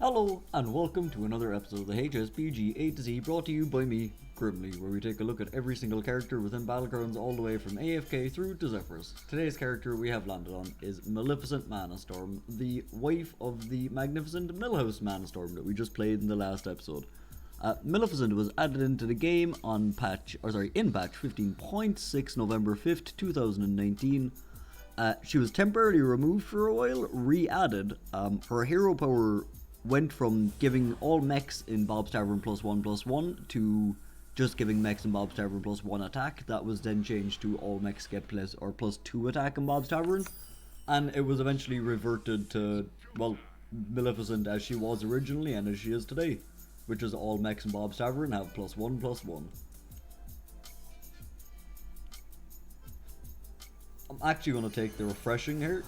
Hello and welcome to another episode of the HSBG A to Z, brought to you by me, Grimly, where we take a look at every single character within Battlegrounds all the way from AFK through to Zephyrus. Today's character we have landed on is Millificent Manastorm, the wife of the magnificent Millhouse Manastorm that we just played in the last episode. Millificent was added into the game in patch 15.6 November 5th, 2019. She was temporarily removed for a while, re-added. Her hero power went from giving all mechs in Bob's Tavern +1/+1 to just giving mechs in Bob's Tavern +1 attack. That was then changed to all mechs get +2 attack in Bob's Tavern, and it was eventually reverted to, well, Maleficent as she was originally and as she is today, which is all mechs in Bob's Tavern have +1/+1. I'm actually going to take the refreshing here,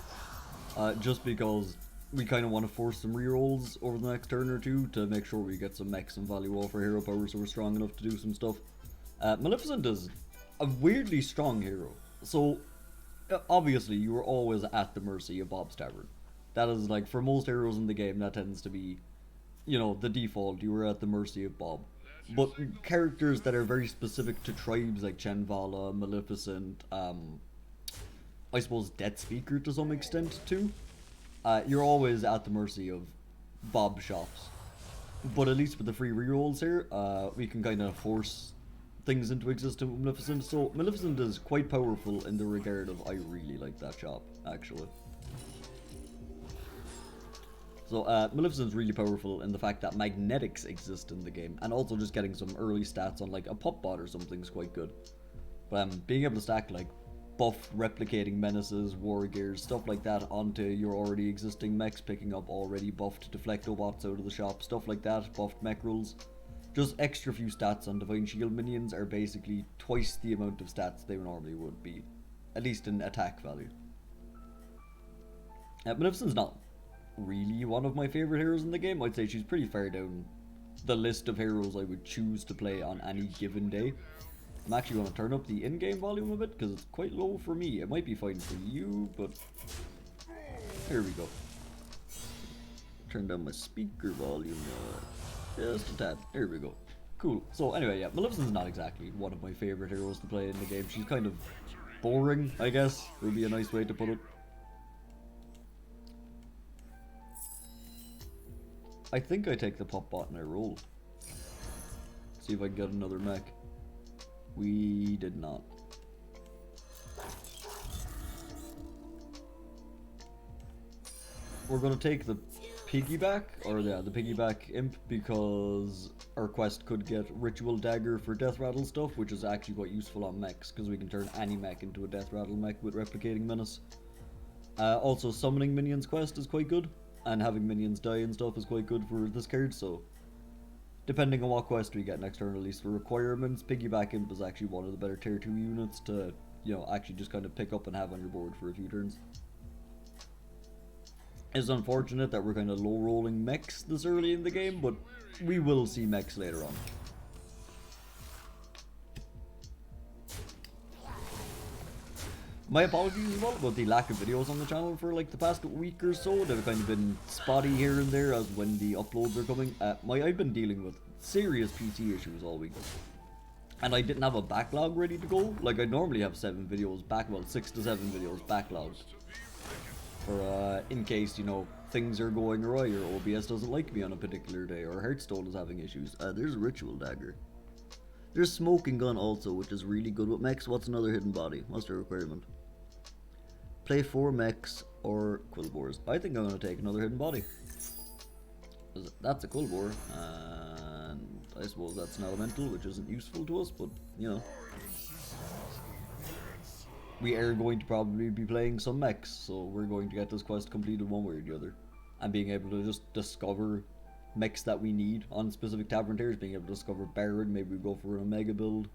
just because we kind of want to force some rerolls over the next turn or two to make sure we get some mechs and value off our hero power so we're strong enough to do some stuff. Maleficent is a weirdly strong hero. So, obviously, you are always at the mercy of Bob's Tavern. That is, like, for most heroes in the game, that tends to be, you know, the default. You are at the mercy of Bob. But characters that are very specific to tribes like Chenvala, Maleficent, I suppose Death Speaker to some extent too, you're always at the mercy of Bob shops. But at least with the free rerolls here, we can kind of force things into existence with Maleficent. So Maleficent is quite powerful in the regard of I really like that shop, actually. So Maleficent's really powerful in the fact that magnetics exist in the game, and also just getting some early stats on like a pop bot or something is quite good. But being able to stack like buffed replicating menaces, war gears, stuff like that onto your already existing mechs, picking up already buffed deflectobots out of the shop, stuff like that, buffed mech rules. Just extra few stats on Divine Shield minions are basically twice the amount of stats they normally would be, at least in attack value. Maleficent's not really one of my favourite heroes in the game. I'd say she's pretty far down the list of heroes I would choose to play on any given day. I'm actually going to turn up the in-game volume a bit because it's quite low for me. It might be fine for you, but here we go. Turn down my speaker volume just a tad. Here we go. Cool. So anyway, yeah, Maleficent's not exactly one of my favourite heroes to play in the game. She's kind of boring, I guess, would be a nice way to put it. I think I take the pop bot and I roll. See if I can get another mech. We did not. We're gonna take the piggyback, or yeah, the piggyback imp, because our quest could get ritual dagger for death rattle stuff, which is actually quite useful on mechs, because we can turn any mech into a death rattle mech with replicating menace. Also, summoning minions quest is quite good, and having minions die and stuff is quite good for this card, so depending on what quest we get next turn, at least for requirements, Piggyback Imp is actually one of the better tier 2 units to, you know, actually just kind of pick up and have on your board for a few turns. It's unfortunate that we're kind of low rolling mechs this early in the game, but we will see mechs later on. My apologies as well about the lack of videos on the channel for like the past week or so. They've kind of been spotty here and there as when the uploads are coming. I've been dealing with serious PC issues all week, and I didn't have a backlog ready to go. Like I normally have 7 videos back, well 6 to 7 videos backlogged, for in case, you know, things are going awry or OBS doesn't like me on a particular day or Hearthstone is having issues. There's a ritual dagger. There's smoking gun also, which is really good with mechs. What's another hidden body? What's the requirement? Play 4 mechs or quillbores. I think I'm going to take another hidden body. That's a quillbore, and I suppose that's an elemental, which isn't useful to us, but, you know. We are going to probably be playing some mechs, so we're going to get this quest completed one way or the other. And being able to just discover mechs that we need on specific tavern tiers, being able to discover Baron, maybe we go for an Omega build.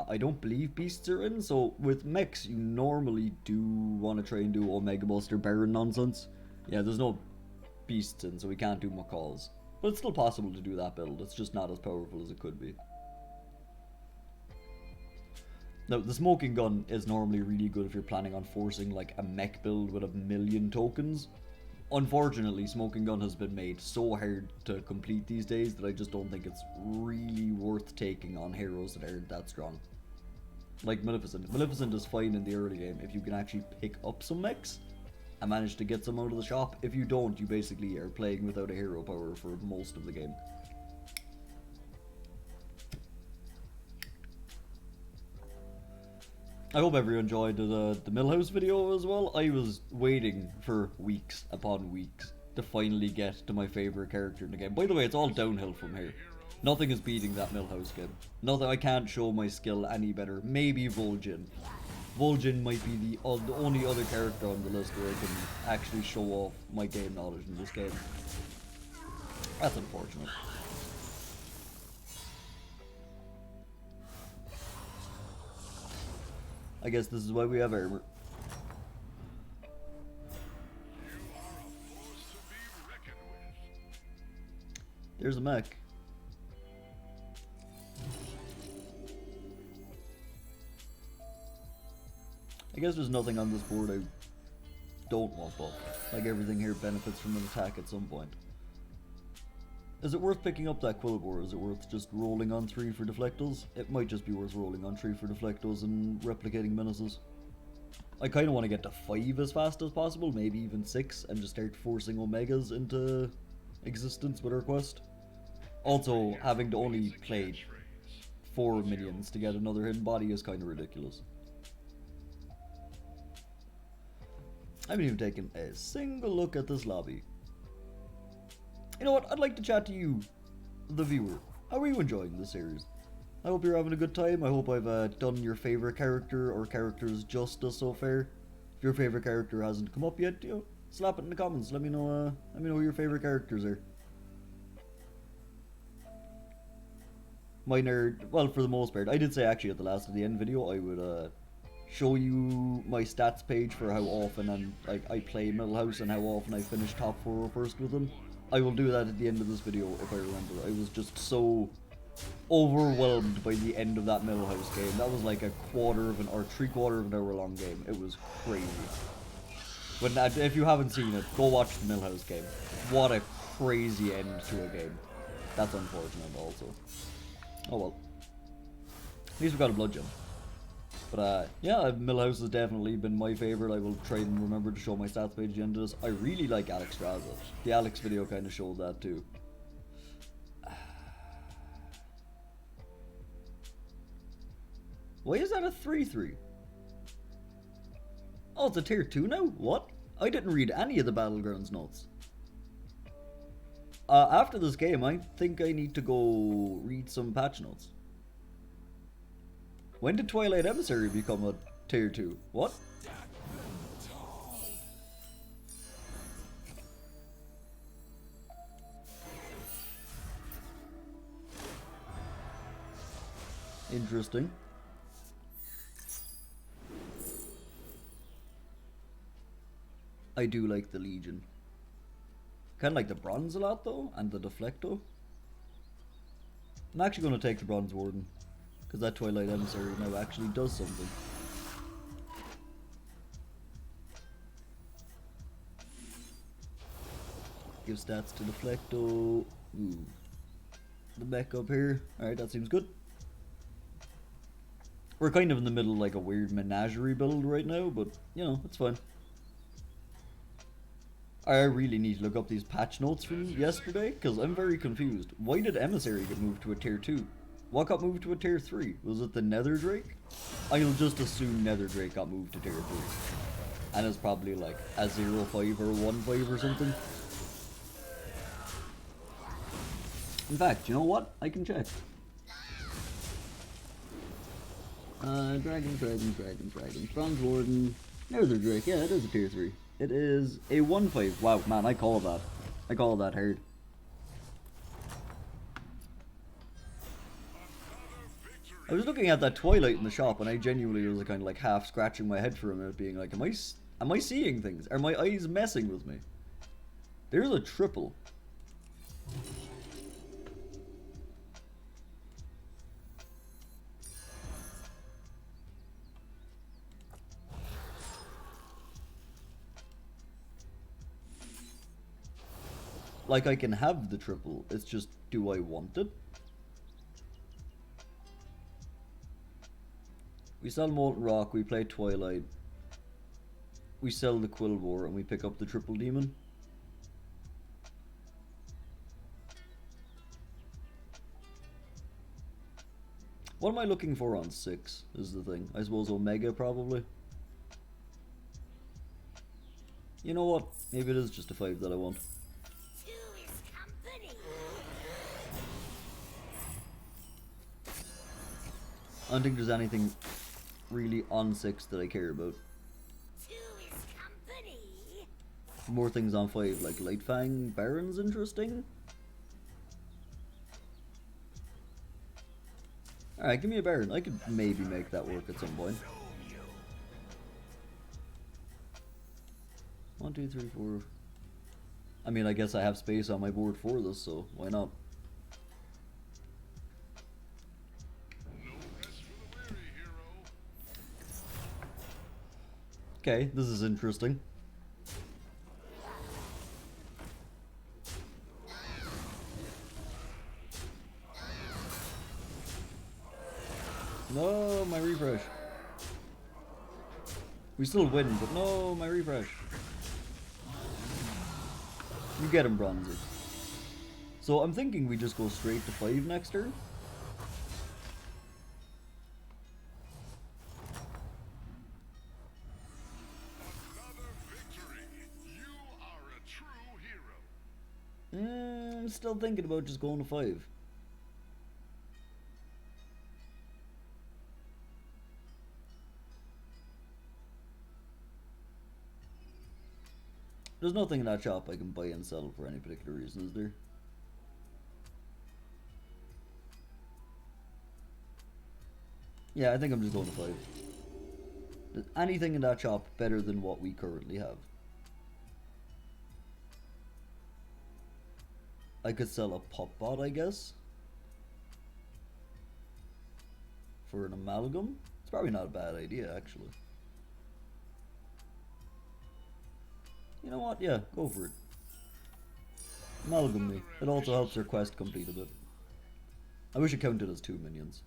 I don't believe beasts are in, so with mechs you normally do want to try and do Omega Buster Baron nonsense. Yeah, there's no beasts in, so we can't do Macaws. But it's still possible to do that build, it's just not as powerful as it could be. Now, the smoking gun is normally really good if you're planning on forcing like a mech build with 1,000,000 tokens. Unfortunately, Smoking Gun has been made so hard to complete these days that I just don't think it's really worth taking on heroes that aren't that strong. Like Millificent. Millificent is fine in the early game if you can actually pick up some mechs and manage to get some out of the shop. If you don't, you basically are playing without a hero power for most of the game. I hope everyone enjoyed the Millhouse video as well. I was waiting for weeks upon weeks to finally get to my favourite character in the game. By the way, it's all downhill from here. Nothing is beating that Millhouse game. Nothing. I can't show my skill any better. Maybe Vol'jin. Vol'jin might be the only other character on the list where I can actually show off my game knowledge in this game. That's unfortunate. I guess this is why we have armor. There's a mech. I guess there's nothing on this board I don't want buff. Like everything here benefits from an attack at some point. Is it worth picking up that Quillip, or is it worth just rolling on 3 for Deflectos? It might just be worth rolling on 3 for Deflectos and replicating menaces. I kind of want to get to 5 as fast as possible, maybe even 6, and just start forcing Omegas into existence with our quest. Also, having to only play 4 minions to get another hidden body is kind of ridiculous. I haven't even taken a single look at this lobby. You know what, I'd like to chat to you, the viewer. How are you enjoying this series? I hope you're having a good time. I hope I've done your favourite character or characters justice so far. If your favourite character hasn't come up yet, you know, slap it in the comments. Let me know who your favourite characters are. Mine are, well, for the most part. I did say actually at the last of the end video I would show you my stats page for how often I play Millhouse and how often I finish top 4 or first with them. I will do that at the end of this video if I remember. I was just so overwhelmed by the end of that Millhouse game. That was like a quarter of an or 3/4 of an hour long game. It was crazy. But if you haven't seen it, go watch the Millhouse game. What a crazy end to a game. That's unfortunate also. Oh well. At least we got a blood gem. But yeah, Millhouse has definitely been my favourite. I will try and remember to show my stats page at the end of this. I really like Alex Straza. The Alex video kind of showed that too. Why is that a 3/3? Oh, it's a tier 2 now? What? I didn't read any of the Battlegrounds notes. After this game, I think I need to go read some patch notes. When did Twilight Emissary become a tier 2? What? Interesting. I do like the Legion. Kinda like the Bronze a lot though, and the Deflecto. I'm actually going to take the Bronze Warden, because that Twilight Emissary now actually does something. Give stats to Deflecto. Ooh. The mech up here. Alright, that seems good. We're kind of in the middle of like a weird menagerie build right now, but you know, it's fine. I really need to look up these patch notes from yesterday, because I'm very confused. Why did Emissary get moved to a tier 2? What got moved to a tier 3? Was it the Nether Drake? I'll just assume Nether Drake got moved to tier 3. And it's probably like a 0.5 or 1.5 or something. In fact, you know what? I can check. Dragons. Bronze Warden. Nether Drake. Yeah, it is a tier 3. It is a 1.5. Wow, man, I call that. I call that hard. I was looking at that Twilight in the shop and I genuinely was kind of like half scratching my head for a minute, being like, am I seeing things? Are my eyes messing with me? There's a triple. Like, I can have the triple, it's just, do I want it? We sell Molten Rock, we play Twilight. We sell the Quillbore, and we pick up the triple demon. What am I looking for on 6, is the thing. I suppose Omega, probably. You know what? Maybe it is just a 5 that I want. I don't think there's anything really on 6 that I care about. More things on 5, like Lightfang, Baron's interesting. Alright, give me a Baron. I could maybe make that work at some point. 1, 2, 3, 4. I mean, I guess I have space on my board for this, so why not? Okay, this is interesting. No, my refresh. We still win, but no, my refresh. You get him, Bronzy. So I'm thinking we just go straight to 5 next turn. I'm still thinking about just going to 5. There's nothing in that shop I can buy and sell for any particular reason, is there? Yeah, I think I'm just going to 5. Is anything in that shop better than what we currently have? I could sell a pop bot, I guess. For an amalgam? It's probably not a bad idea, actually. You know what? Yeah, go for it. Amalgam me. It also helps their quest complete a bit. I wish it counted as 2 minions.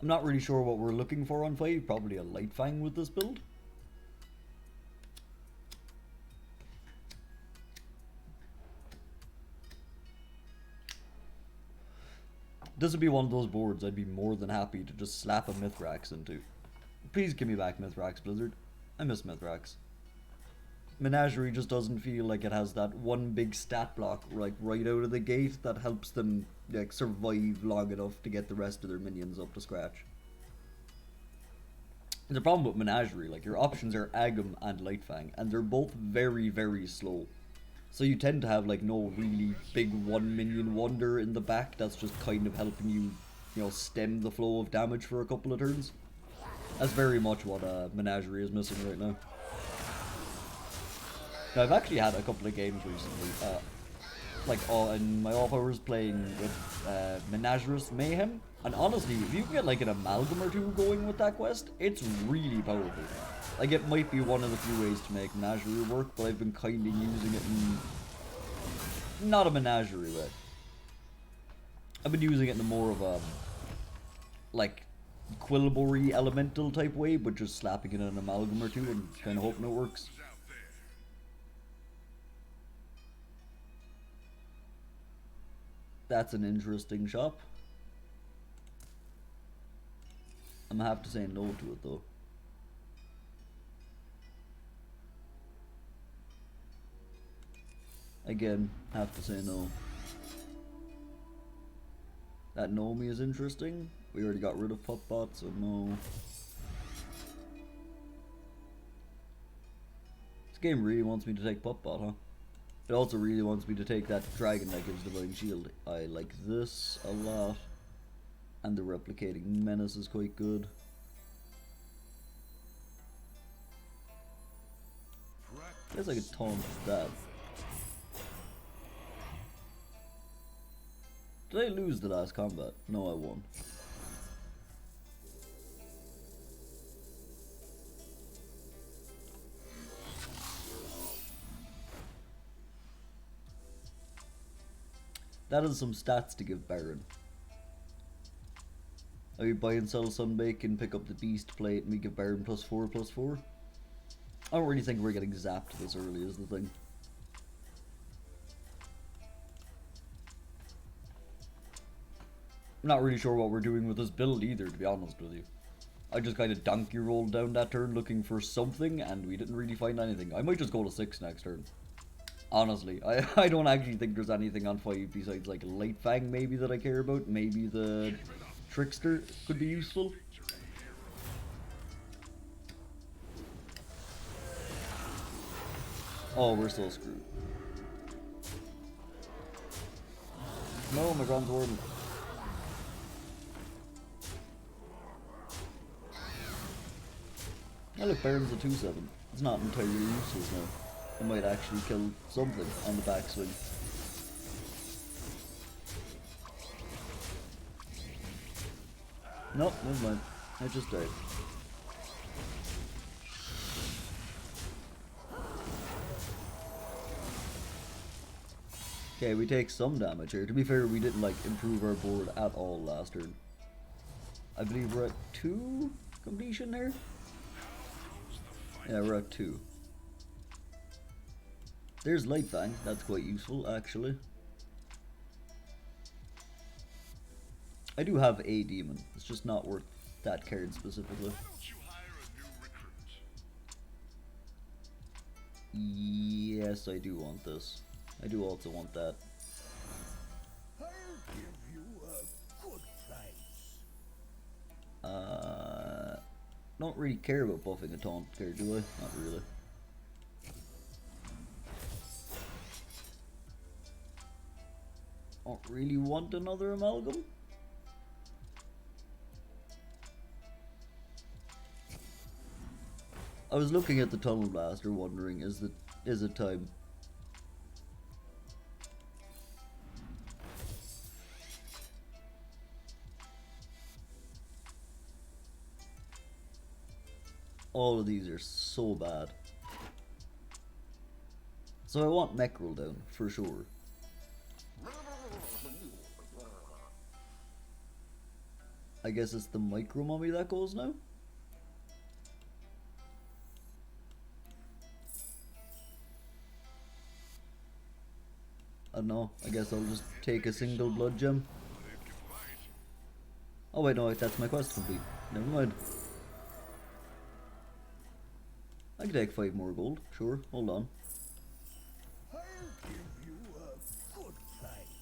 I'm not really sure what we're looking for on 5. Probably a Lightfang with this build. This would be one of those boards I'd be more than happy to just slap a Mithrax into. Please give me back Mithrax, Blizzard. I miss Mithrax. Menagerie just doesn't feel like it has that one big stat block right out of the gate that helps them like survive long enough to get the rest of their minions up to scratch. And the problem with Menagerie, like your options are Agam and Lightfang, and they're both very, very slow. So you tend to have like no really big 1 minion wonder in the back that's just kind of helping you, you know, stem the flow of damage for a couple of turns. That's very much what Menagerie is missing right now. Now I've actually had a couple of games recently, like in my off hours playing with Menagerous Mayhem, and honestly, if you can get like an amalgam or 2 going with that quest, it's really powerful. Like it might be one of the few ways to make Menagerie work, but I've been kind of using it in not a Menagerie way. I've been using it in a more of a like Quillbore elemental type way, but just slapping it in an amalgam or 2 and kind of hoping it works. That's an interesting shop. I'm gonna have to say no to it though. Again, have to say no. That gnome is interesting. We already got rid of pup bot, so no. This game really wants me to take pup bot, huh? It also really wants me to take that dragon that gives Divine Shield. I like this a lot. And the replicating menace is quite good. I guess I could taunt that. Did I lose the last combat? No, I won. That is some stats to give Baron. I buy and sell Sunbake and pick up the Beast, play it, and we give Baron +4/+4. I don't really think we're getting zapped this early is the thing. I'm not really sure what we're doing with this build either, to be honest with you. I just kind of donkey rolled down that turn looking for something, and we didn't really find anything. I might just go to 6 next turn. Honestly, I don't actually think there's anything on 5 besides like Light Fang maybe that I care about. Maybe the Trickster could be useful. Oh, we're so screwed. No, my Grand's Warden. Oh look, Baron's a 2/7. It's not entirely useless now. I might actually kill something on the backswing. Nope, never mind. I just died. Okay, we take some damage here. To be fair, we didn't like improve our board at all last turn. I believe we're at 2 completion here. Yeah, we're at 2. There's Light Fang. That's quite useful, actually. I do have a demon. It's just not worth that card specifically. Yes, I do want this. I do also want that. I'll give you a good price. Don't really care about buffing a taunt card, do I? Not really. Don't really want another amalgam. I was looking at the Tunnel Blaster wondering, is it time? All of these are so bad. So I want mech roll down, for sure. I guess it's the micro mummy that goes now? I don't know, I guess I'll just take a single blood gem. Oh wait, no, that's my quest complete. Never mind. I can take 5 more gold, sure, hold on. I'll give you a good price.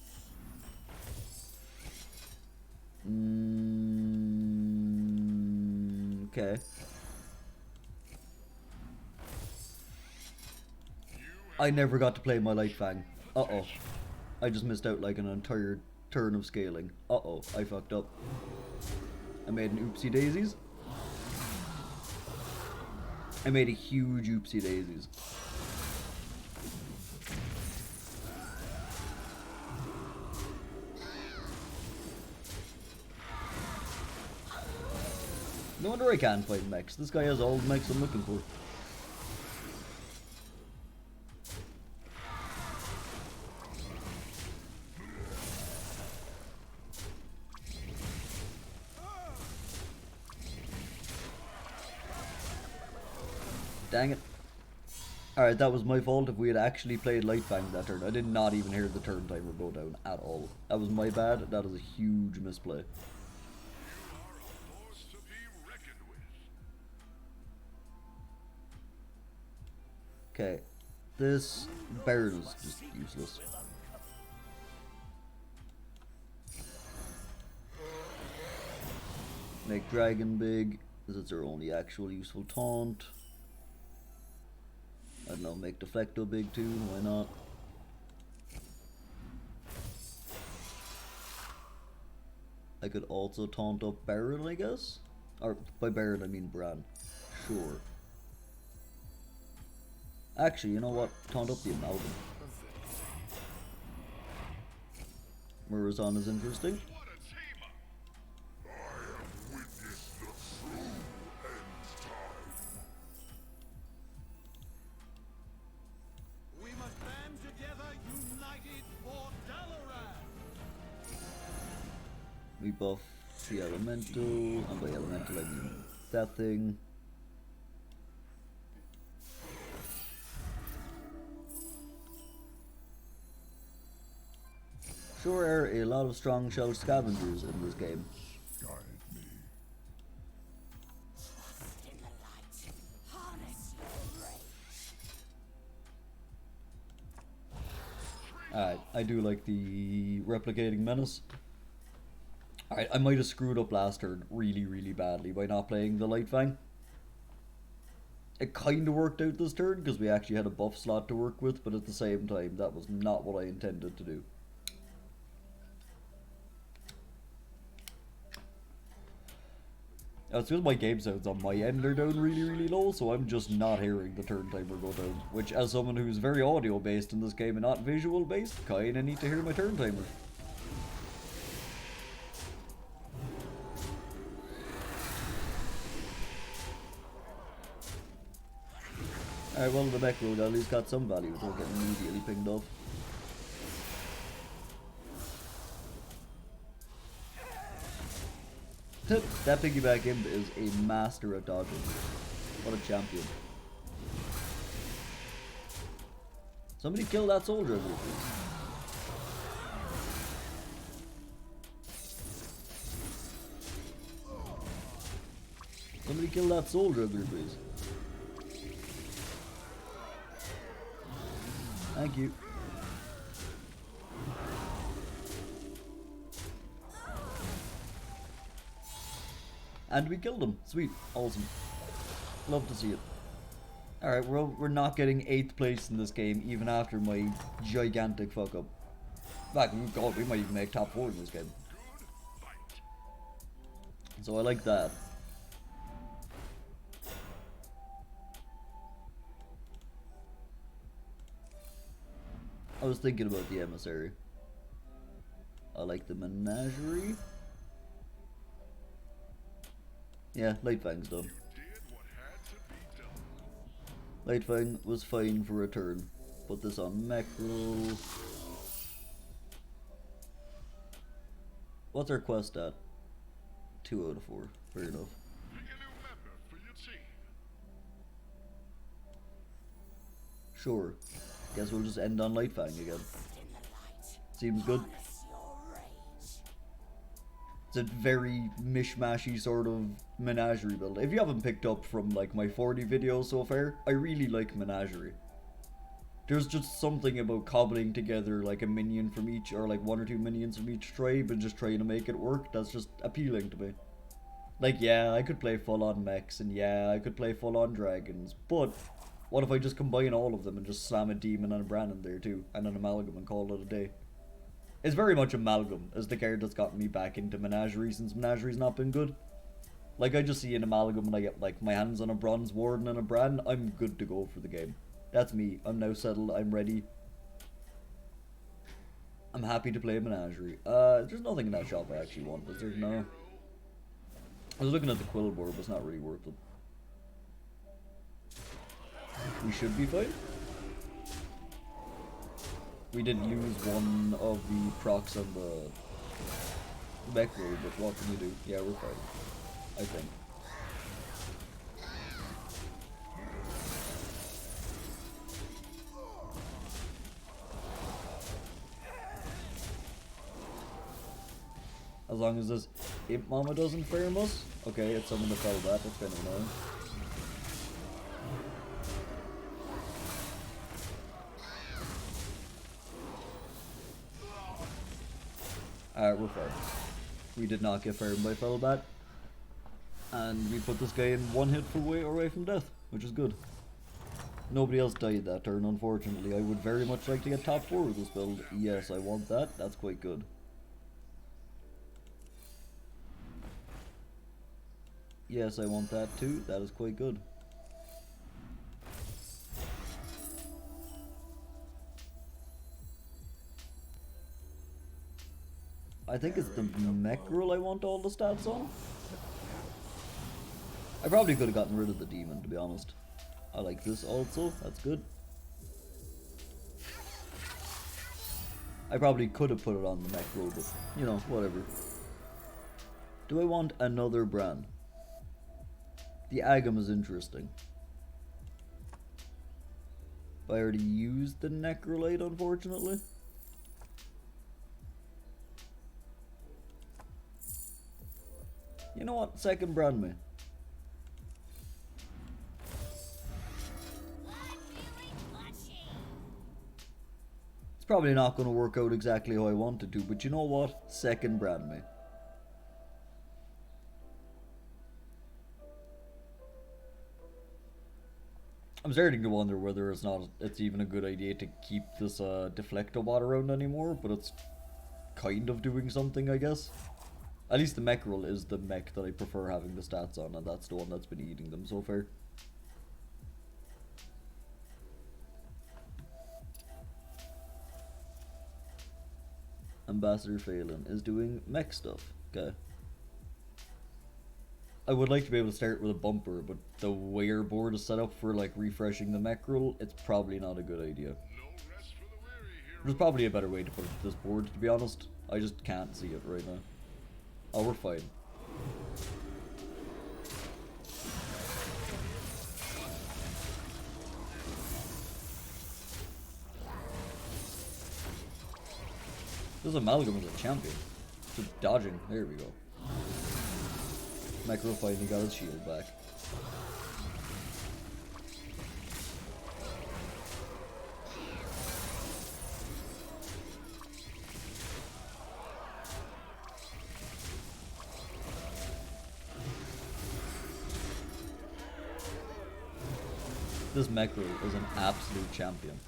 Okay. I never got to play my Light Fang. Uh-oh. I just missed out like an entire turn of scaling. Uh-oh, I fucked up. I made an oopsie daisies. I made a huge oopsie daisies. No wonder I can't fight mechs. This guy has all the mechs I'm looking for. Dang it. Alright, that was my fault if we had actually played Light Fang that turn. I did not even hear the turn timer go down at all. That was my bad. That is a huge misplay. Okay. This Baron is just useless. Make Dragon big, because it's our only actual useful taunt. I don't know, make Deflecto big too, why not? I could also taunt up Baron, I guess? Or, by Baron I mean Bran. Sure. Actually, you know what? Taunt up the Amalgam. Murazan is interesting. We buff the elemental, and by elemental I mean that thing. Sure are a lot of strong shell scavengers in this game. Guide me. Alright, I do like the replicating menace. Alright, I might have screwed up last turn really badly by not playing the Light Fang. It kind of worked out this turn because we actually had a buff slot to work with, but at the same time that was not what I intended to do. It's because my game sounds on my end are down really low, so I'm just not hearing the turn timer go down. Which, as someone who's very audio based in this game and not visual based, kinda need to hear my turn timer. Alright, well, the mech road at least got some value without getting immediately pinged off. That piggyback imp is a master at dodging. What a champion. Somebody kill that soldier over here, please. Somebody kill that soldier over here, please. Thank you. And we killed him. Sweet. Awesome. Love to see it. Alright, we're not getting 8th place in this game, even after my gigantic fuck up. In fact, God, we might even make top 4 in this game. So I like that. I was thinking about the emissary. I like the menagerie. Yeah, Light Fang's done. Light Fang was fine for a turn. Put this on mech roll. What's our quest at? 2 out of 4. Fair enough. Sure. Guess we'll just end on Light Fang again. Seems good. It's a very mishmashy sort of menagerie build. If you haven't picked up from like my 40 videos so far, I really like menagerie. There's just something about cobbling together like a minion from each, or like 1 or 2 minions from each tribe and just trying to make it work. That's just appealing to me. Like, yeah, I could play full on mechs, and yeah, I could play full on dragons, but what if I just combine all of them and just slam a demon and a brand in there too, and an amalgam and call it a day? It's very much amalgam as the card that's gotten me back into menagerie since menagerie's not been good. Like, I just see an amalgam and I get like my hands on a bronze warden and a brand, I'm good to go for the game. That's me. I'm now settled. I'm ready. I'm happy to play a menagerie. There's nothing in that shop I actually want, is there? No. I was looking at the quill board, but it's not really worth it. We should be fine. We did lose one of the procs on the mech road, but what can you do? Yeah, we're fine. I think. As long as this imp mama doesn't farm us. Okay, it's someone that fell that. That's kind of annoying. Alright, we're fine. We did not get farmed by Fellbat. And we put this guy in 1 hit away from death, which is good. Nobody else died that turn, unfortunately. I would very much like to get top 4 with this build. Yes, I want that. That's quite good. Yes, I want that too. That is quite good. I think it's the mech rule I want all the stats on. I probably could have gotten rid of the demon, to be honest. I like this also. That's good. I probably could have put it on the mech rule, but, you know, whatever. Do I want another Bran? The Agam is interesting. I already used the Necrolite, unfortunately. You know what? Second Bran me. It's probably not going to work out exactly how I wanted to, but you know what? Second Bran me. I'm starting to wonder whether it's even a good idea to keep this Deflectobot around anymore, but it's kind of doing something, I guess. At least the Mechrel is the mech that I prefer having the stats on, and that's the one that's been eating them so far. Ambassador Phelan is doing mech stuff. Okay. I would like to be able to start with a bumper, but the way our board is set up for like refreshing the Mechrel, it's probably not a good idea. There's probably a better way to put this board, to be honest. I just can't see it right now. Oh, we're fine. This Amalgam is a champion. Just dodging. There we go. Mechrel finally got his shield back. This Mechrel is an absolute champion.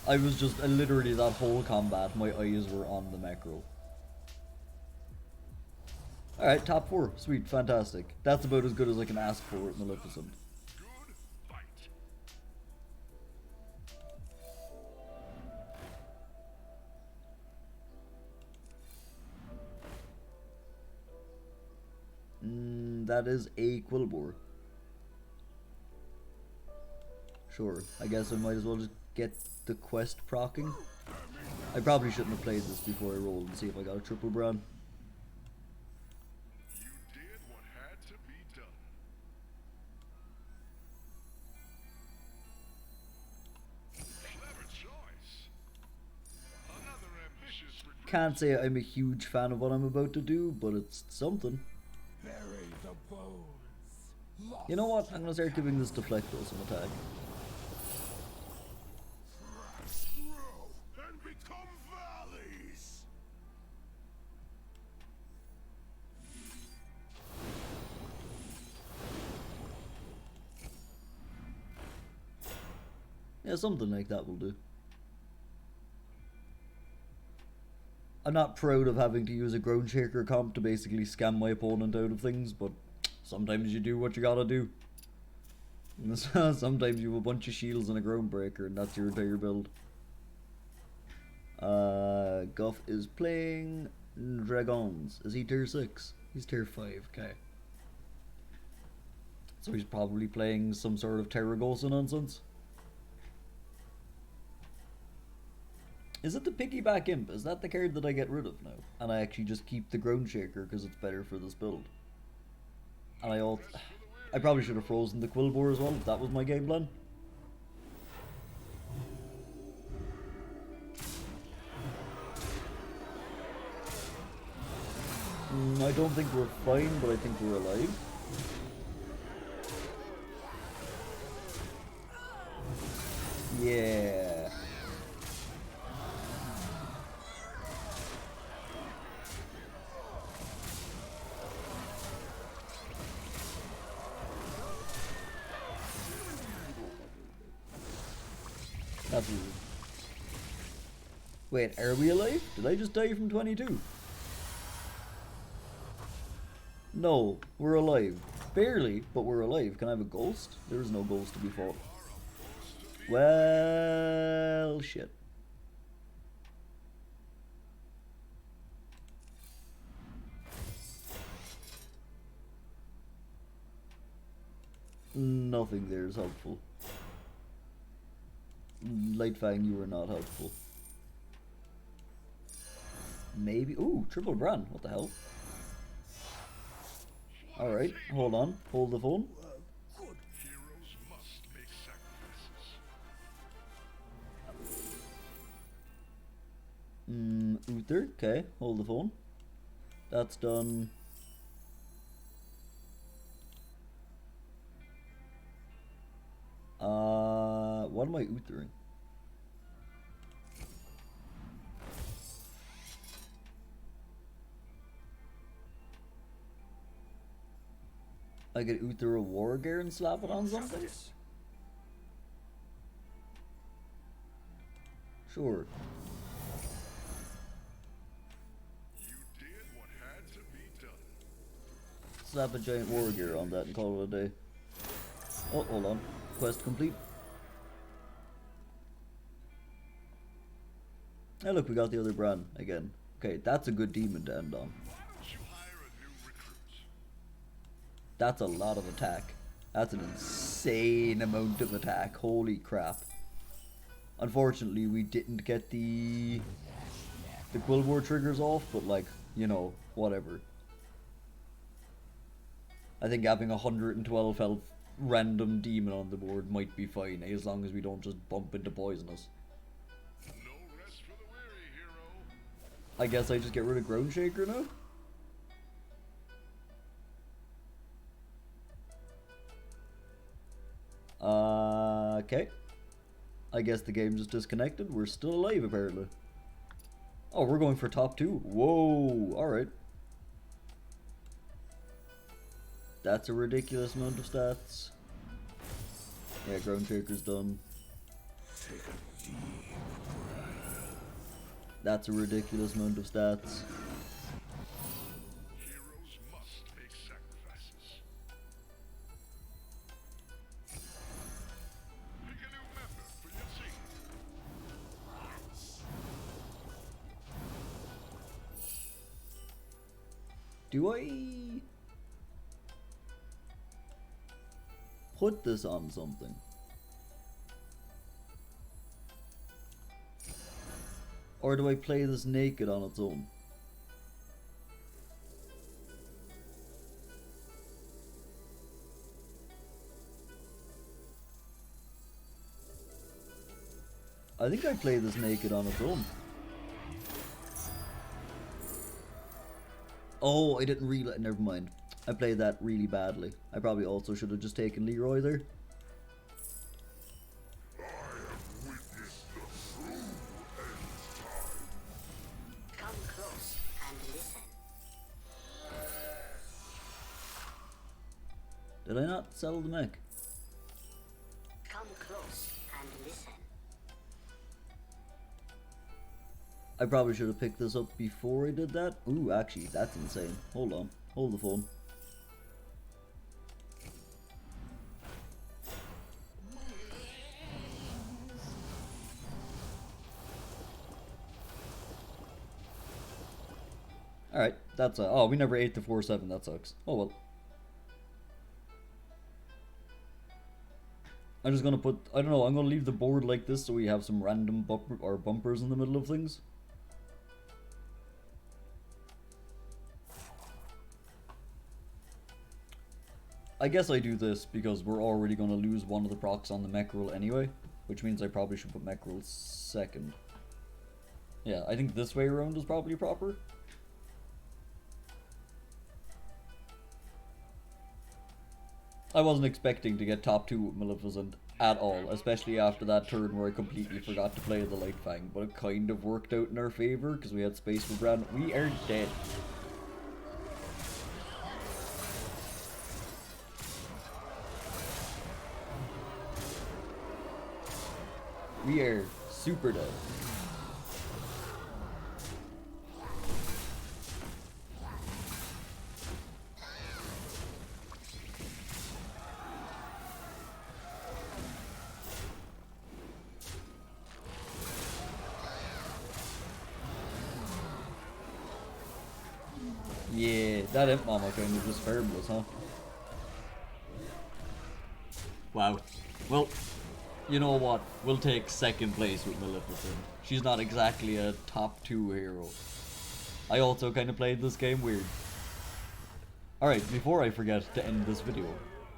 I was just literally that whole combat, my eyes were on the Mechrel. Alright, top 4. Sweet, fantastic. That's about as good as I can ask for with Maleficent. That is a Quillbore. Sure, I guess I might as well just get the quest procking. I probably shouldn't have played this before I rolled and see if I got a triple Bran. You did what had to be done. Clever choice. Another ambitious recruit. Can't say I'm a huge fan of what I'm about to do, but it's something. Bury the bones. You know what? I'm gonna start giving this Deflecto some attack. And become valleys. Yeah, something like that will do. I'm not proud of having to use a Ground Shaker comp to basically scam my opponent out of things, but sometimes you do what you gotta do. Sometimes you have a bunch of shields and a Ground Breaker, and that's your entire build. Guff is playing Dragons. Is he tier 6? He's tier 5, okay. So he's probably playing some sort of Terragosa nonsense. Is it the Piggyback Imp? Is that the card that I get rid of now? And I actually just keep the Ground Shaker because it's better for this build. And I probably should have frozen the Quillbore as well, if that was my game plan. I don't think we're fine, but I think we're alive. Yeah. That's easy. Wait, are we alive? Did I just die from 22? No, we're alive. Barely, but we're alive. Can I have a ghost? There is no ghost to be fought. Well, shit. Nothing there is helpful. Lightfang, you are not helpful. Maybe. Ooh, triple brand. What the hell? Alright, hold on. Hold the phone. Heroes must make sacrifices. Uther. Okay, hold the phone. That's done. What am I Uthering? I could Uther a war gear and slap it on something? Sure. You did what had to be done. Slap a giant war gear on that and call it a day. Oh, hold on. Quest complete. Hey look, we got the other brand again. Okay, that's a good demon to end on. Why don't you hire a new recruit? That's a lot of attack. That's an insane amount of attack. Holy crap. Unfortunately, we didn't get the Guild War triggers off, but like, you know, whatever. I think having 112 health random demon on the board might be fine, as long as we don't just bump into poisonous. No rest for the weary, hero. I guess I just get rid of Ground Shaker now? Okay. I guess the game just disconnected. We're still alive, apparently. Oh, we're going for top 2. Whoa, alright. That's a ridiculous amount of stats. Yeah, Ground Shaker's done. Take a deep breath. That's a ridiculous amount of stats. Heroes must make sacrifices. Pick a new member for your team. Do I put this on something? Or do I play this naked on its own? I think I play this naked on its own. Oh, I didn't realize. Never mind. I played that really badly. I probably also should have just taken Leroy there. Come close and listen. Did I not sell the mech? Come close and listen. I probably should have picked this up before I did that. Ooh, actually, that's insane. Hold on. Hold the phone. Alright, that's oh, we never ate the 4-7, that sucks. Oh well. I'm just gonna put, I don't know, I'm gonna leave the board like this so we have some random bumpers in the middle of things. I guess I do this because we're already gonna lose one of the procs on the mech roll anyway, which means I probably should put mech roll second. Yeah, I think this way around is probably proper. I wasn't expecting to get top 2 with Maleficent at all, especially after that turn where I completely forgot to play the Light Fang, but it kind of worked out in our favour because we had space for Brand. We are dead. We are super dead. Yeah, that Imp Mama kind of just farmed us, huh? Wow. Well, you know what? We'll take second place with Millificent. She's not exactly a top 2 hero. I also kind of played this game weird. Alright, before I forget to end this video,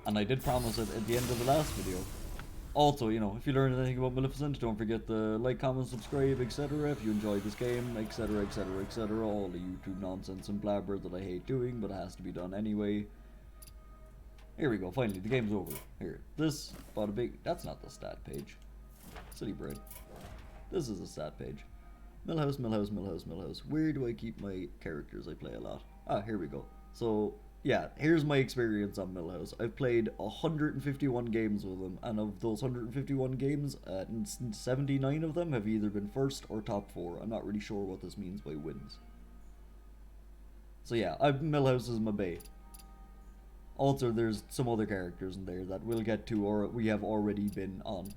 and I did promise it at the end of the last video. Also, you know, if you learned anything about Millificent, don't forget to like, comment, subscribe, etc. If you enjoyed this game, etc, etc, etc. All the YouTube nonsense and blabber that I hate doing, but it has to be done anyway. Here we go, finally, the game's over. Here, this, bought a big, that's not the stat page. Silly brain. This is a stat page. Millhouse, Millhouse, Millhouse, Millhouse. Where do I keep my characters I play a lot? Ah, here we go. So, yeah, here's my experience on Millhouse. I've played 151 games with them, and of those 151 games, 79 of them have either been first or top 4. I'm not really sure what this means by wins. So yeah, Millhouse is my bae. Also, there's some other characters in there that we'll get to or we have already been on.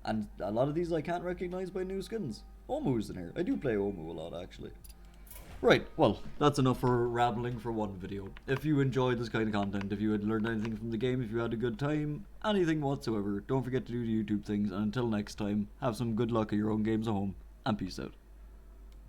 And a lot of these I can't recognize by new skins. Omu's in here. I do play Omu a lot, actually. Right, well, that's enough for rambling for one video. If you enjoyed this kind of content, if you had learned anything from the game, if you had a good time, anything whatsoever, don't forget to do the YouTube things, and until next time, have some good luck at your own games at home, and peace out.